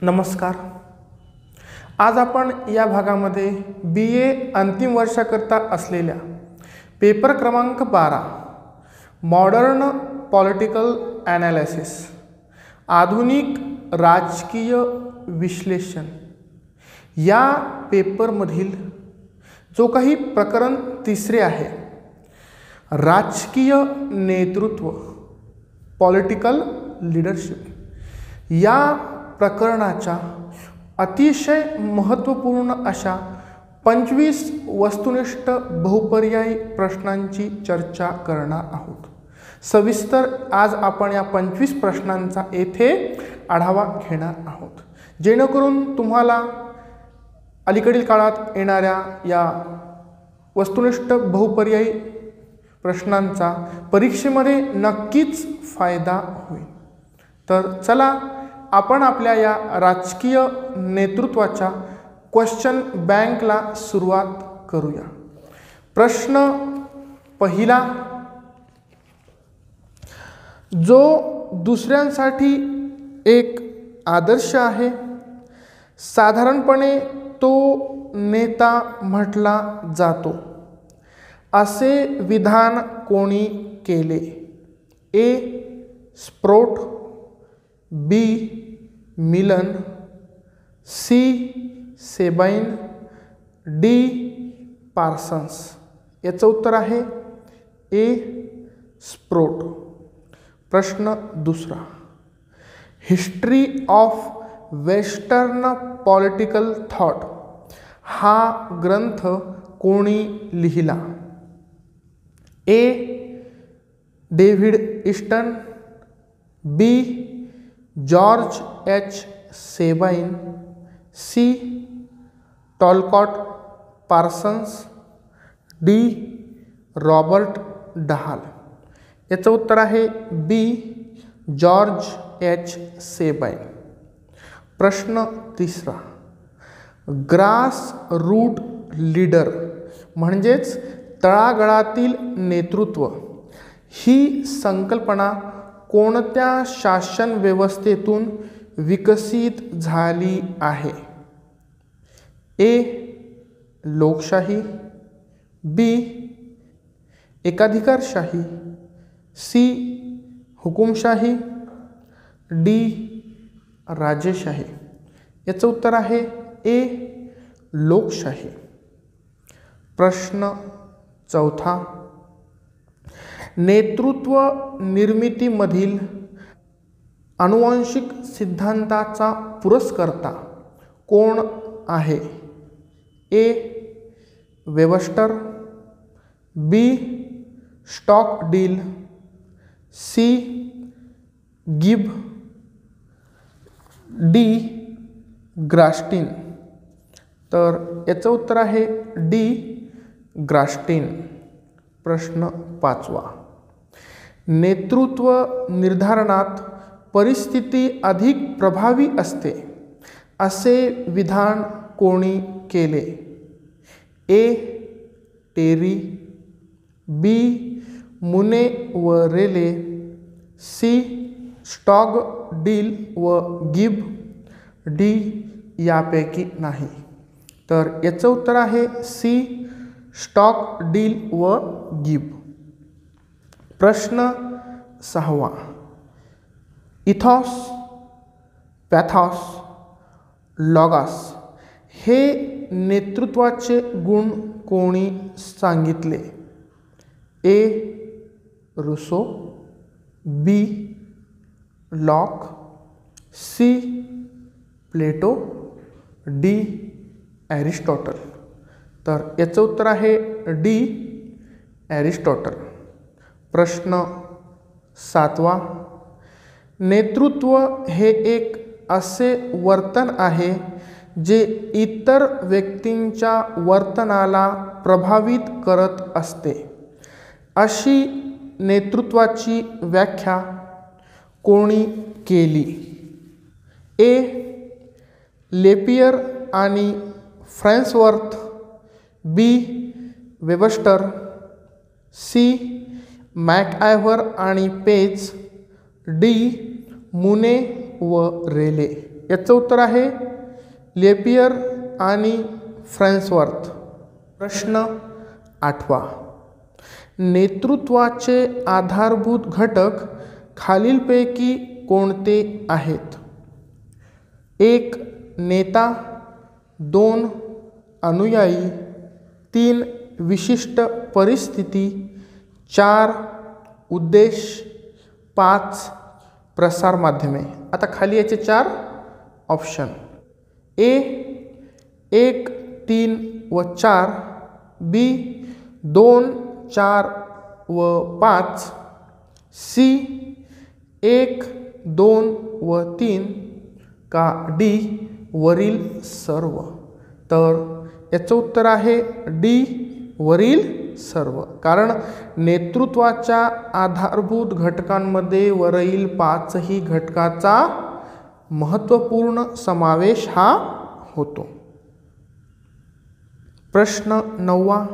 नमस्कार. आज आपण या भागामध्ये BA अंतिम वर्षाकरता असलेल्या पेपर क्रमांक 12 मॉडर्न पॉलिटिकल ॲनालिसिस आधुनिक राजकीय विश्लेषण या पेपरमधील जो काही प्रकरण तिसरे आहे, राजकीय नेतृत्व पॉलिटिकल लीडरशिप, या प्रकरणाच्या अतिशय महत्त्वपूर्ण अशा 25 वस्तुनिष्ठ बहुपर्यायी प्रश्नांची चर्चा करणार आहोत. सविस्तर आज आपण या 25 प्रश्नांचा येथे आढावा घेणार आहोत, जेणेकरून तुम्हाला अलीकडील काळात येणाऱ्या या वस्तुनिष्ठ बहुपर्यायी प्रश्नांचा परीक्षेमध्ये नक्कीच फायदा होईल. तर चला आपण आपल्या या राजकीय नेतृत्वाच्या क्वेश्चन बँकला सुरुवात करूया. प्रश्न पहिला, जो दुसऱ्यांसाठी एक आदर्श आहे, साधारणपणे तो नेता म्हटला जातो, असे विधान कोणी केले? A. Sprott, B. Milan, C. Sabine, D. Parsons. याचं उत्तर आहे ए. स्प्रोट. प्रश्न दुसरा, history of western political thought हा ग्रंथ कोणी लिहिला? A. David Easton, B. George H. Sabine, C. Talcott Parsons, D. Robert Dahl. याचं उत्तर आहे बी. George H. सेबाइन. प्रश्न तिसरा, ग्रास रूट लीडर म्हणजेच तळागाळातील नेतृत्व ही संकल्पना कोणत्या शासन व्यवस्थेतून विकसित झाली आहे? ए. लोकशाही, बी. एकाधिकारशाही, सी. हुकुमशाही, डी. राजेशाही. याचं उत्तर आहे ए. लोकशाही. प्रश्न चौथा, नेतृत्व निर्मितीमधील आनुवंशिक सिद्धांताचा पुरस्कर्ता कोण आहे? A. Webster, B. Stogdill, C. Gibb, D. Grastin. तर याचं उत्तर आहे डी. ग्रास्टिन. प्रश्न पाचवा, नेतृत्व निर्धारणात परिस्थिती अधिक प्रभावी असते, असे विधान कोणी केले? ए. टेरी, बी. मुने व रेले, सी. स्टॉकडील व गिब, डी. यापैकी नाही. तर याचं उत्तर आहे सी. स्टॉकडील व गिब. प्रश्न सहावा, इथॉस, पॅथॉस, लॉगॉस हे नेतृत्वाचे गुण कोणी सांगितले? A. Rousseau, B. Locke, C. Plato, D. Aristotle. तर याचं उत्तर आहे डी. ॲरिस्टॉटल. प्रश्न सातवा, नेतृत्व हे एक असे वर्तन आहे जे इतर व्यक्तींच्या वर्तनाला प्रभावित करत असते, अशी नेतृत्वाची व्याख्या कोणी केली? ए. लेपियर आणि फ्रॅन्सवर्थ, बी. Webster, C. मॅकआयव्हर आणि पेज, डी. मुने व रेले. याचं उत्तर आहे लेपियर आणि फ्रेंसवर्थ. प्रश्न 8वा. नेतृत्वाचे आधारभूत घटक खालीलपैकी कोणते आहेत? 1. नेता, 2. अनुयायी, 3. विशिष्ट परिस्थिती, 4. उद्देश, 5. प्रसार माध्यमे. आता खाली याचे 4 ऑप्शन. ए 1, 3 व 4, बी 2, 4 व 5, सी 1, 2 व 3, का डी वरील सर्व. तर याचं उत्तर आहे डी वरील सर्व. कारण नेतृत्वाच्या आधारभूत घटकांमध्ये वरील 5ही घटकाचा महत्त्वपूर्ण समावेश हा होतो. प्रश्न 9वा.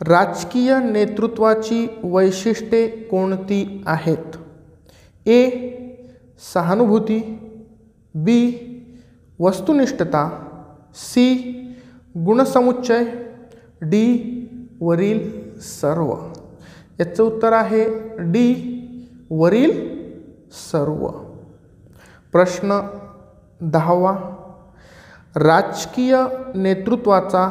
राजकीय नेतृत्वाची वैशिष्ट्ये कोणती आहेत? ए. सहानुभूती, बी. वस्तुनिष्ठता, सी. गुणसमुच्चय, डी. वरील सर्व. याचं उत्तर आहे डी वरील सर्व. प्रश्न 10वा. राजकीय नेतृत्वाचा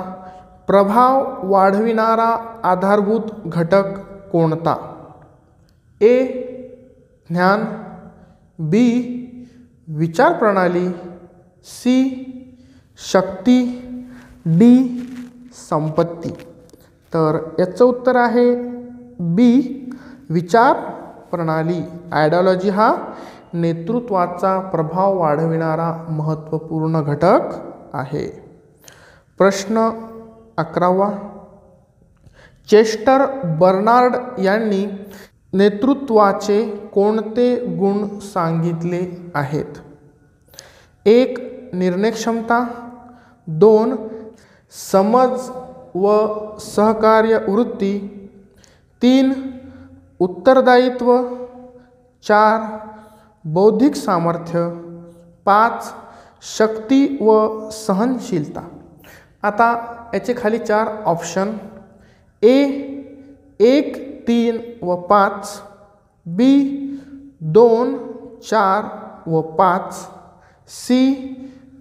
प्रभाव वाढविणारा आधारभूत घटक कोणता? ए. ज्ञान, बी. विचारप्रणाली, सी. शक्ती, डी. संपत्ती. तर याचं उत्तर आहे बी. विचार प्रणाली. आयडिओलॉजी हा नेतृत्वाचा प्रभाव वाढविणारा महत्त्वपूर्ण घटक आहे. प्रश्न 11वा. चेस्टर बर्नार्ड यांनी नेतृत्वाचे कोणते गुण सांगितले आहेत? 1. निर्णयक्षमता, 2. समज व सहकार्य वृत्ती, 3. उत्तरदायित्व, 4. बौद्धिक सामर्थ्य, 5. शक्ती व सहनशीलता. आता याचे खाली 4 ऑप्शन. ए 1, 3 व 5, बी 2, 4 व 5, सी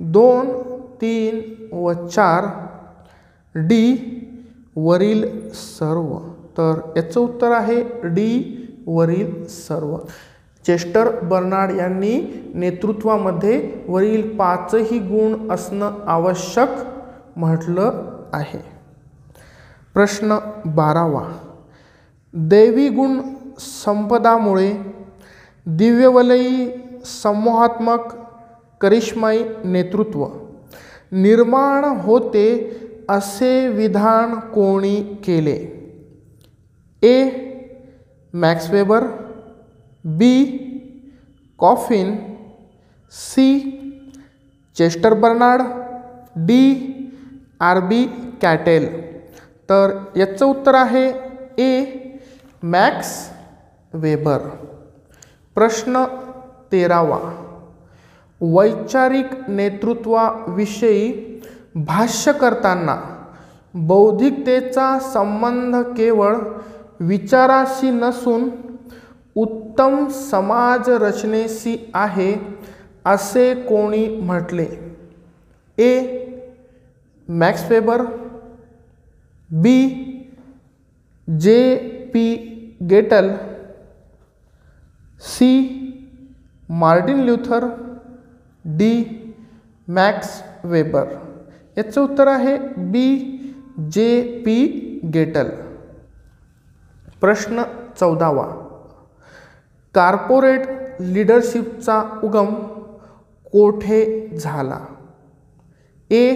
2, 3 व 4, डी वरील सर्व. तर याचं उत्तर आहे डी वरील सर्व. चेस्टर बर्नार्ड यांनी नेतृत्वामध्ये वरील 5ही गुण असणं आवश्यक म्हटलं आहे. प्रश्न 12वा. दैवी गुण संपदामुळे दिव्यवलयी संमोहात्मक करिश्माई नेतृत्व निर्माण होते असे विधान कोणी केले? A. Max Weber, B. Coffin, C. Chester Barnard, D. R B. Cattell. तर याचं उत्तर आहे ए. Max weber. प्रश्न 13वा. वैचारिक नेतृत्वाविषयी भाष्य करताना बौद्धिकतेचा संबंध केवळ विचाराशी नसून उत्तम समाज रचनेशी आहे असे कोणी म्हटले? A. Max Weber, B. J P. Gettell, C. Martin Luther, D. Max Weber. याचं उत्तर आहे बी. जे.पी. गेटल. प्रश्न 14वा. कॉर्पोरेट लीडरशिपचा उगम कोठे झाला? ए.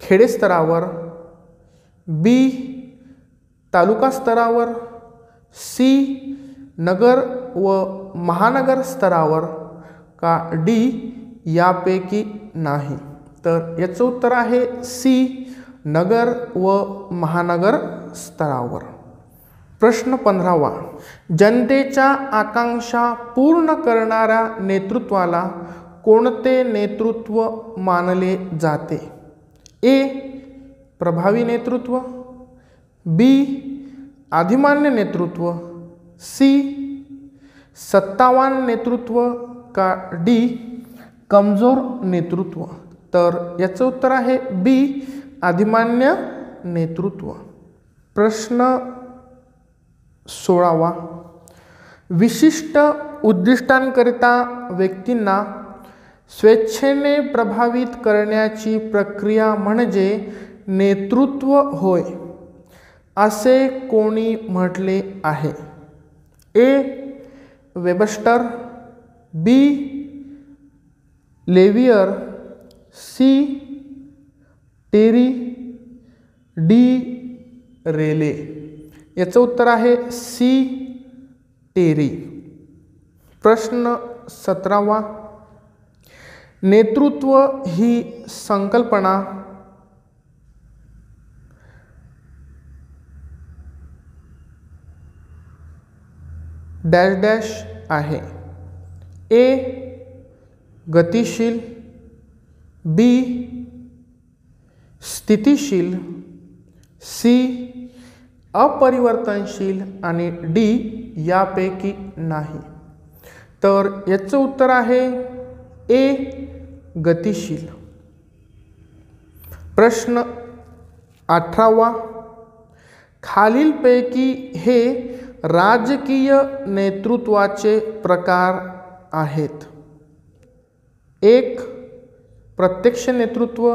खेडे स्तरावर, बी. तालुका स्तरावर, सी. नगर व महानगर स्तरावर, का डी. यापैकी नाही? तर याचं उत्तर आहे सी. नगर व महानगर स्तरावर. प्रश्न 15वा. जनतेच्या आकांक्षा पूर्ण करणाऱ्या नेतृत्वाला कोणते नेतृत्व मानले जाते? ए. प्रभावी नेतृत्व, बी. अधिमान्य नेतृत्व, सी. सत्तावान नेतृत्व का डी. कमजोर नेतृत्व? तर याचं उत्तर आहे बी. अधिमान्य नेतृत्व. प्रश्न 16वा. विशिष्ट उद्दिष्टांकरिता व्यक्तींना स्वेच्छेने प्रभावित करण्याची प्रक्रिया म्हणजे नेतृत्व होय, असे कोणी म्हटले आहे? A. Webster, B. Lavier, C. Terry, D. Reilly? याचं उत्तर आहे सी. टेरी. प्रश्न 17वा. नेतृत्व ही संकल्पना डॅश डॅश आहे? ए. गतिशील, बी. स्थितिशील, सी. अपरिवर्तनशील आणि डी. यापैकी नाही? तर याचं उत्तर आहे ए. गतिशील. प्रश्न 18वा. खालीलपैकी हे राजकीय नेतृत्वाचे प्रकार आहेत? 1. प्रत्यक्ष नेतृत्व,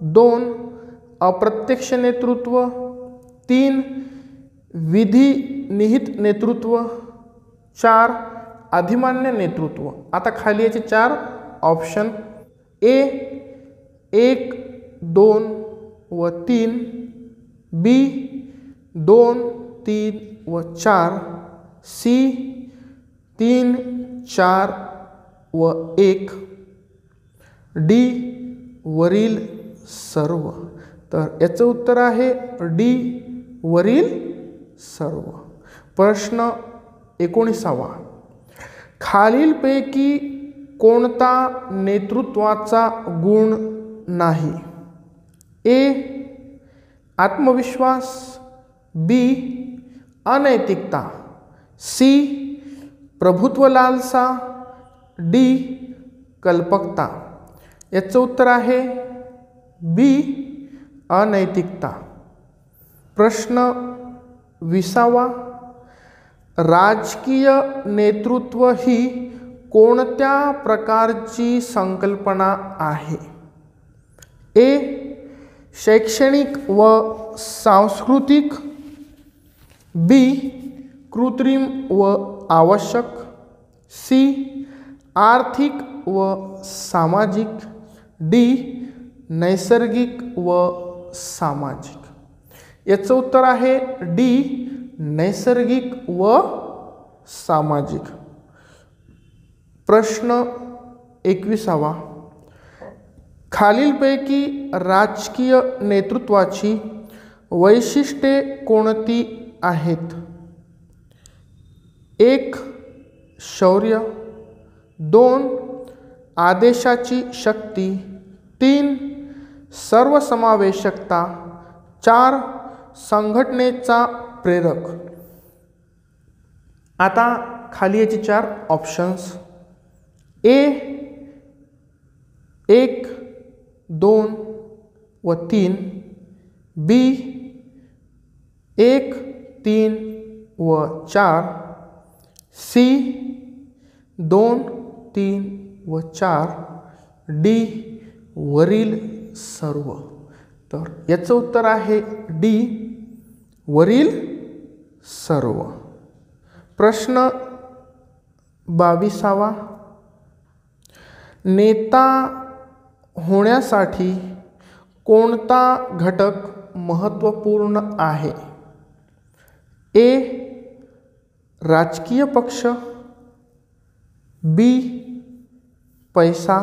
2. अप्रत्यक्ष नेतृत्व, 3. विधिनिहित नेतृत्व, 4. अधिमान्य नेतृत्व. आता खाली याचे 4 ऑप्शन. ए. 1, 2 व 3, बी. 2, 3 व 4, सी. 3, 4 व 1, डी. वरील सर्व. तर याचं उत्तर आहे डी. वरील सर्व. प्रश्न 19वा. खालीलपैकी कोणता नेतृत्वाचा गुण नाही? ए. आत्मविश्वास, बी. अनैतिकता, सी. प्रभुत्व लालसा, डी. कल्पकता? याचं उत्तर आहे बी. अनैतिकता. प्रश्न 20वा. राजकीय नेतृत्व ही कोणत्या प्रकारची संकल्पना आहे? ए. शैक्षणिक व सांस्कृतिक, बी. कृत्रिम व आवश्यक, सी. आर्थिक व सामाजिक, डी. नैसर्गिक व सामाजिक? याचं उत्तर आहे डी. नैसर्गिक व सामाजिक. प्रश्न 21वा. खालीलपैकी राजकीय नेतृत्वाची वैशिष्ट्ये कोणती आहेत? 1. शौर्य, 2. आदेशाची शक्ती, 3. सर्वसमावेशकता, 4. संघटनेचा प्रेरक? आता खाली याची 4 ऑप्शन्स. ए. 1, 2 व 3, बी. 1, 3 व 4, सी. 2, 3 व 4, डी. वरील सर्व? तर याचं उत्तर आहे डी. वरील सर्व. प्रश्न 22वा. नेता होण्यासाठी कोणता घटक महत्त्वपूर्ण आहे? ए. राजकीय पक्ष, बी. पैसा,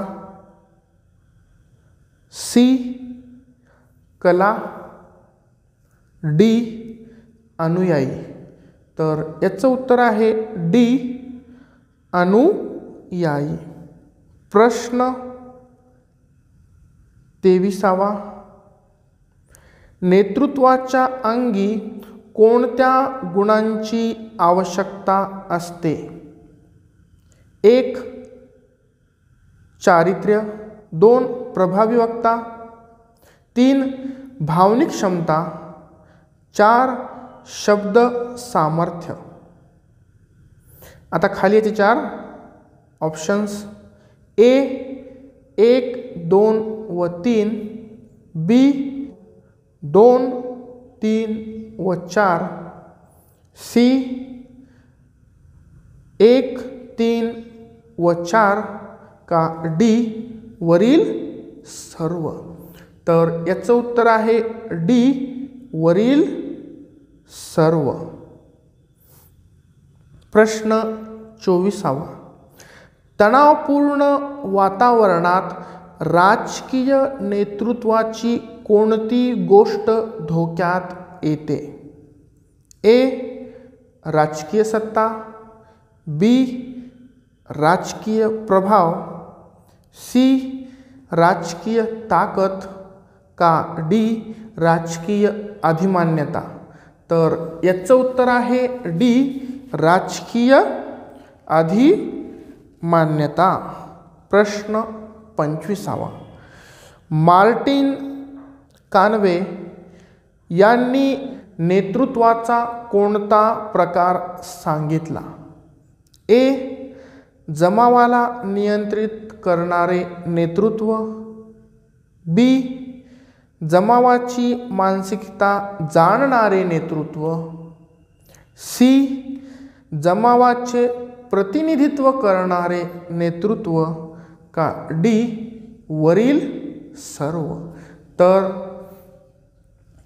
सी. कला, डी. अनुयायी? तर याचं उत्तर आहे डी. अनुयायी. प्रश्न 23वा, नेतृत्वाच्या अंगी कोणत्या गुणांची आवश्यकता असते? 1. चारित्र्य, 2. प्रभावी वक्ता, 3. भावनिक क्षमता, 4. शब्द सामर्थ्य. आता खाली याचे 4 ऑप्शन्स. ए 1, 2 व 3, बी 2, 3 व 4, सी 1, 3 व 4 का डी वरील सर्व? तर याचं उत्तर आहे डी वरील सर्व. प्रश्न 24वा, तणावपूर्ण वातावरणात राजकीय नेतृत्वाची कोणती गोष्ट धोक्यात येते? ए. राजकीय सत्ता, बी. राजकीय प्रभाव, सी. राजकीय ताकद का डी. राजकीय अधिमान्यता? तर याचं उत्तर आहे डी. राजकीय अधिमान्यता. प्रश्न 25वा, मार्टिन कानवे यांनी नेतृत्वाचा कोणता प्रकार सांगितला? ए. जमावाला नियंत्रित करणारे नेतृत्व, बी. जमावाची मानसिकता जाणणारे नेतृत्व, सी. जमावाचे प्रतिनिधित्व करणारे नेतृत्व का डी. वरील सर्व? तर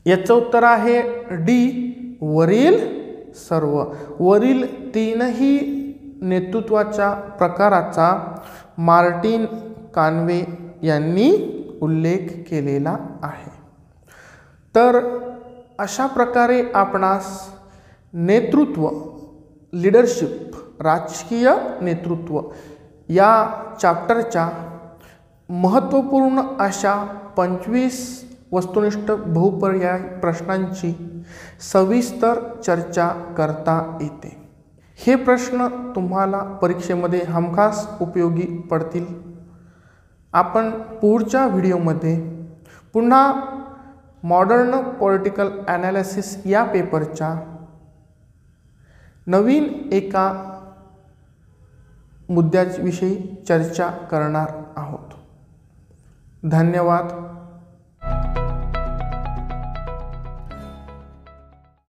याचं उत्तर आहे डी. वरील सर्व. वरील तीनही नेतृत्वाच्या प्रकाराचा मार्टिन कानवे यांनी उल्लेख केलेला आहे. तर अशा प्रकारे आपणास नेतृत्व, लीडरशिप, राजकीय नेतृत्व या चॅप्टरच्या महत्त्वपूर्ण अशा 25 वस्तुनिष्ठ बहुपर्याय प्रश्नांची सविस्तर चर्चा करता येते. हे प्रश्न तुम्हाला परीक्षेमध्ये हमखास उपयोगी पडतील. आपण पुढच्या व्हिडिओमध्ये पुन्हा मॉडर्न पॉलिटिकल ॲनालिसिस या पेपरच्या नवीन एका मुद्द्याविषयी चर्चा करणार आहोत. धन्यवाद.